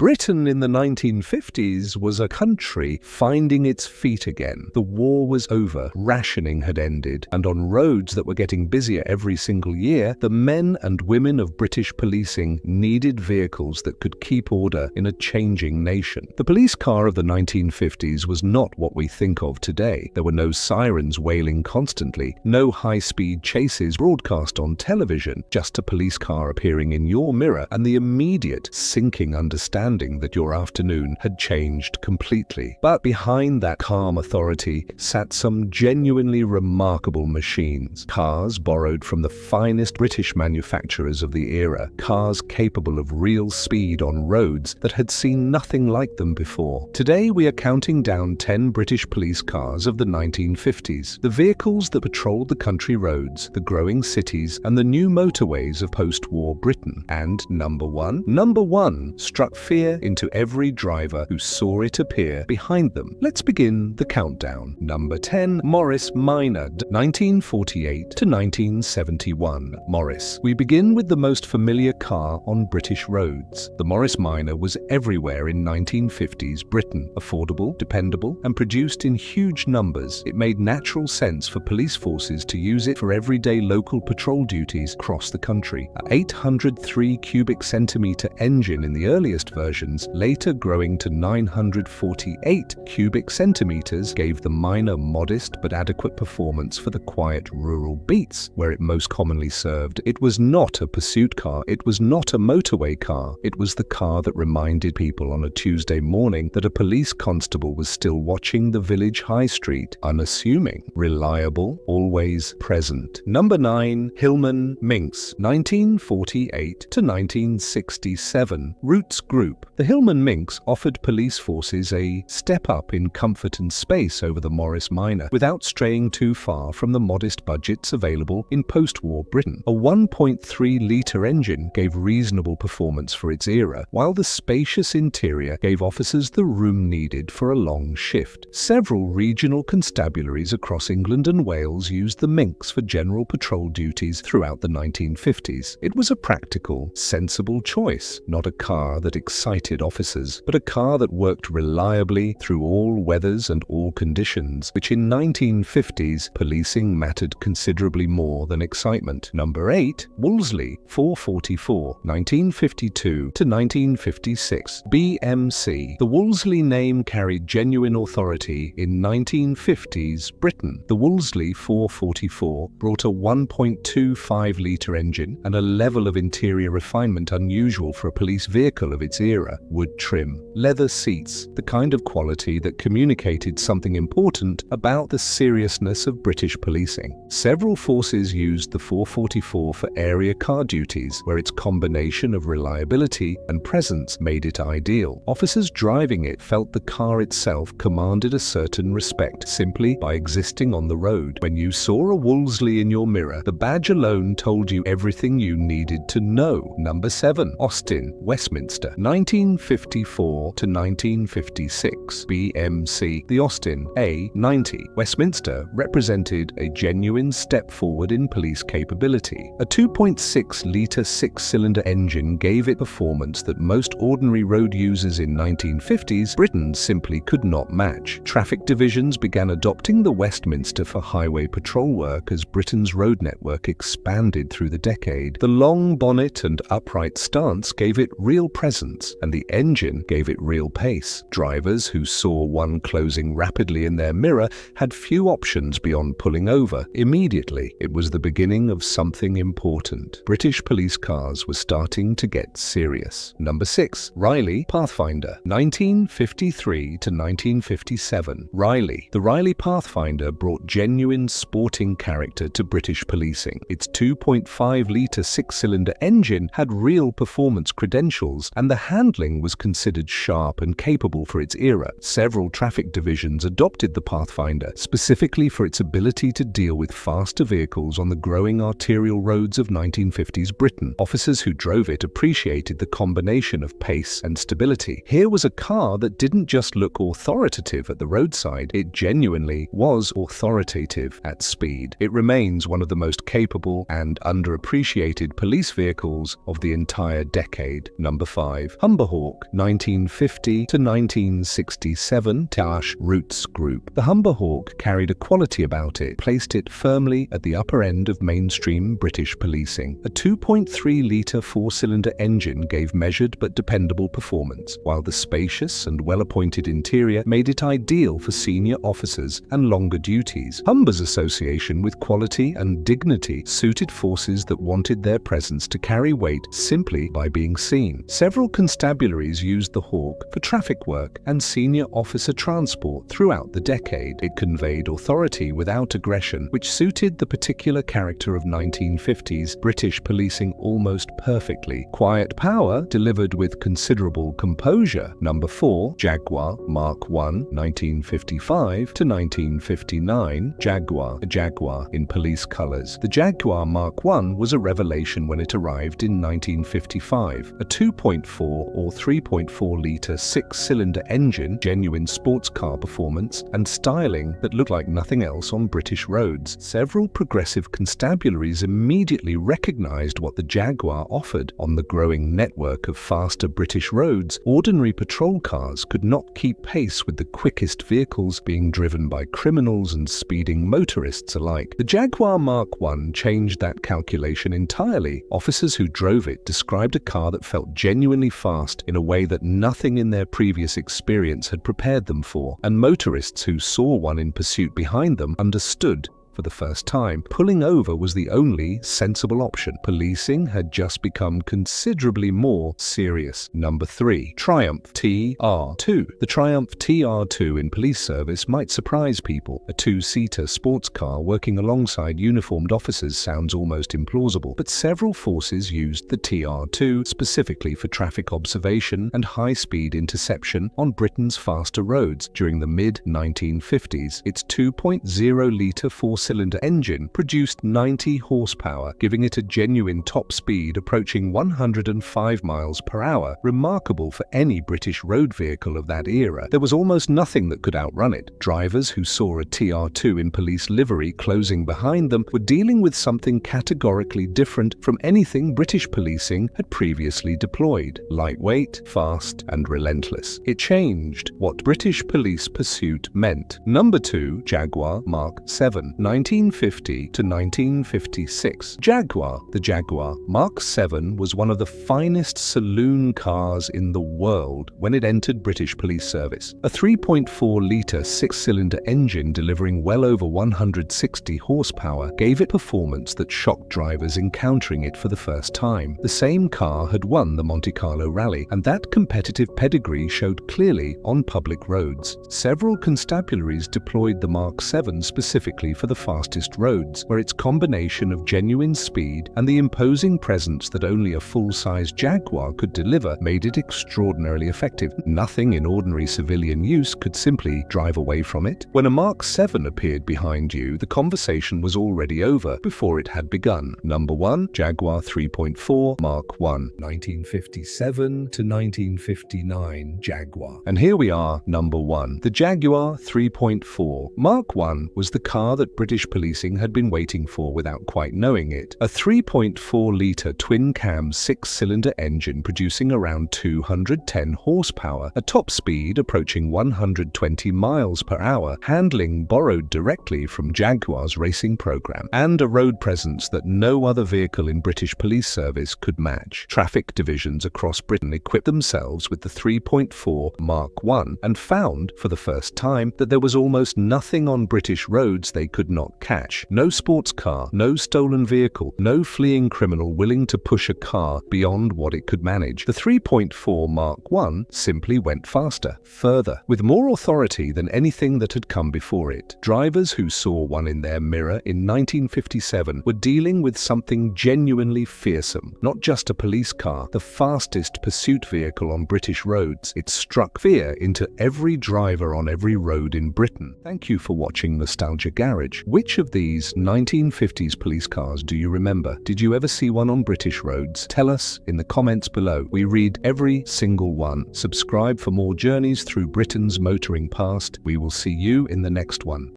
Britain in the 1950s was a country finding its feet again. The war was over, rationing had ended, and on roads that were getting busier every single year, the men and women of British policing needed vehicles that could keep order in a changing nation. The police car of the 1950s was not what we think of today. There were no sirens wailing constantly, no high-speed chases broadcast on television, just a police car appearing in your mirror and the immediate, sinking understanding that your afternoon had changed completely. But behind that calm authority sat some genuinely remarkable machines. Cars borrowed from the finest British manufacturers of the era. Cars capable of real speed on roads that had seen nothing like them before. Today we are counting down 10 British police cars of the 1950s. The vehicles that patrolled the country roads, the growing cities, and the new motorways of post-war Britain. And number one struck fear into every driver who saw it appear behind them. Let's begin the countdown. Number 10, Morris Minor, 1948 to 1971. Morris. We begin with the most familiar car on British roads. The Morris Minor was everywhere in 1950s Britain. Affordable, dependable, and produced in huge numbers, it made natural sense for police forces to use it for everyday local patrol duties across the country. An 803 cubic centimeter engine in the earliest versions, later growing to 948 cubic centimeters, gave the Minor modest but adequate performance for the quiet rural beats where it most commonly served. It was not a pursuit car, it was not a motorway car, it was the car that reminded people on a Tuesday morning that a police constable was still watching the village high street, unassuming, reliable, always present. Number 9, Hillman Minx, 1948 to 1967. Roots Group. The Hillman Minx offered police forces a step up in comfort and space over the Morris Minor, without straying too far from the modest budgets available in post-war Britain. A 1.3-litre engine gave reasonable performance for its era, while the spacious interior gave officers the room needed for a long shift. Several regional constabularies across England and Wales used the Minx for general patrol duties throughout the 1950s. It was a practical, sensible choice, not a car that excited officers, but a car that worked reliably through all weathers and all conditions, which in 1950s policing mattered considerably more than excitement. Number 8, Wolseley 444, 1952 to 1956. BMC. The Wolseley name carried genuine authority in 1950s Britain. The Wolseley 444 brought a 1.25-litre engine and a level of interior refinement unusual for a police vehicle of its era. Wood trim, leather seats, the kind of quality that communicated something important about the seriousness of British policing. Several forces used the 444 for area car duties, where its combination of reliability and presence made it ideal. Officers driving it felt the car itself commanded a certain respect simply by existing on the road. When you saw a Wolseley in your mirror, the badge alone told you everything you needed to know. Number 7, Austin, Westminster, 1954 to 1956. BMC. The Austin A90 Westminster represented a genuine step forward in police capability. A 2.6-litre six-cylinder engine gave it performance that most ordinary road users in 1950s Britain simply could not match. Traffic divisions began adopting the Westminster for highway patrol work as Britain's road network expanded through the decade. The long bonnet and upright stance gave it real presence, and the engine gave it real pace. Drivers who saw one closing rapidly in their mirror had few options beyond pulling over. Immediately, it was the beginning of something important. British police cars were starting to get serious. Number 6, Riley Pathfinder, 1953 to 1957. Riley. The Riley Pathfinder brought genuine sporting character to British policing. Its 2.5-litre six-cylinder engine had real performance credentials, and the handling was considered sharp and capable for its era. Several traffic divisions adopted the Pathfinder, specifically for its ability to deal with faster vehicles on the growing arterial roads of 1950s Britain. Officers who drove it appreciated the combination of pace and stability. Here was a car that didn't just look authoritative at the roadside, it genuinely was authoritative at speed. It remains one of the most capable and underappreciated police vehicles of the entire decade. Number 5. Humberhawk, 1950 to 1967, Tash Roots Group. The Humberhawk carried a quality about it, placed it firmly at the upper end of mainstream British policing. A 2.3-litre four-cylinder engine gave measured but dependable performance, while the spacious and well-appointed interior made it ideal for senior officers and longer duties. Humber's association with quality and dignity suited forces that wanted their presence to carry weight simply by being seen. Several constabularies used the Hawk for traffic work and senior officer transport throughout the decade. It conveyed authority without aggression, which suited the particular character of 1950s British policing almost perfectly. Quiet power delivered with considerable composure. Number 4, Jaguar Mark I, 1955 to 1959. Jaguar, a Jaguar in police colors. The Jaguar Mark I was a revelation when it arrived in 1955. A 2.4 or 3.4-litre six-cylinder engine, genuine sports car performance, and styling that looked like nothing else on British roads. Several progressive constabularies immediately recognized what the Jaguar offered. On the growing network of faster British roads, ordinary patrol cars could not keep pace with the quickest vehicles being driven by criminals and speeding motorists alike. The Jaguar Mark I changed that calculation entirely. Officers who drove it described a car that felt genuinely fast in a way that nothing in their previous experience had prepared them for, and motorists who saw one in pursuit behind them understood for the first time pulling over was the only sensible option. Policing had just become considerably more serious. Number 3, Triumph TR2. The Triumph TR2 in police service might surprise people. A two-seater sports car working alongside uniformed officers sounds almost implausible, but several forces used the TR2 specifically for traffic observation and high-speed interception on Britain's faster roads during the mid-1950s. Its 2.0-litre four-cylinder engine produced 90 horsepower, giving it a genuine top speed approaching 105 miles per hour, remarkable for any British road vehicle of that era. There was almost nothing that could outrun it. Drivers who saw a TR2 in police livery closing behind them were dealing with something categorically different from anything British policing had previously deployed. Lightweight, fast, and relentless. It changed what British police pursuit meant. Number 2, Jaguar Mark VII, 1950 to 1956. Jaguar. The Jaguar Mark VII was one of the finest saloon cars in the world when it entered British police service. A 3.4-litre six-cylinder engine delivering well over 160 horsepower gave it performance that shocked drivers encountering it for the first time. The same car had won the Monte Carlo Rally, and that competitive pedigree showed clearly on public roads. Several constabularies deployed the Mark VII specifically for the fastest roads, where its combination of genuine speed and the imposing presence that only a full-size Jaguar could deliver made it extraordinarily effective. Nothing in ordinary civilian use could simply drive away from it. When a Mark VII appeared behind you, the conversation was already over before it had begun. Number 1, Jaguar 3.4 Mark I, 1957 to 1959 Jaguar. And here we are, number 1. The Jaguar 3.4 Mark I was the car that British policing had been waiting for without quite knowing it. A 3.4-litre twin-cam six-cylinder engine producing around 210 horsepower, a top speed approaching 120 miles per hour, handling borrowed directly from Jaguar's racing program, and a road presence that no other vehicle in British police service could match. Traffic divisions across Britain equipped themselves with the 3.4 Mark I and found, for the first time, that there was almost nothing on British roads they could not catch. No sports car, no stolen vehicle, no fleeing criminal willing to push a car beyond what it could manage. The 3.4 Mark I simply went faster, further, with more authority than anything that had come before it. Drivers who saw one in their mirror in 1957 were dealing with something genuinely fearsome. Not just a police car, the fastest pursuit vehicle on British roads. It struck fear into every driver on every road in Britain. Thank you for watching Nostalgia Garage. Which of these 1950s police cars do you remember? Did you ever see one on British roads? Tell us in the comments below. We read every single one. Subscribe for more journeys through Britain's motoring past. We will see you in the next one.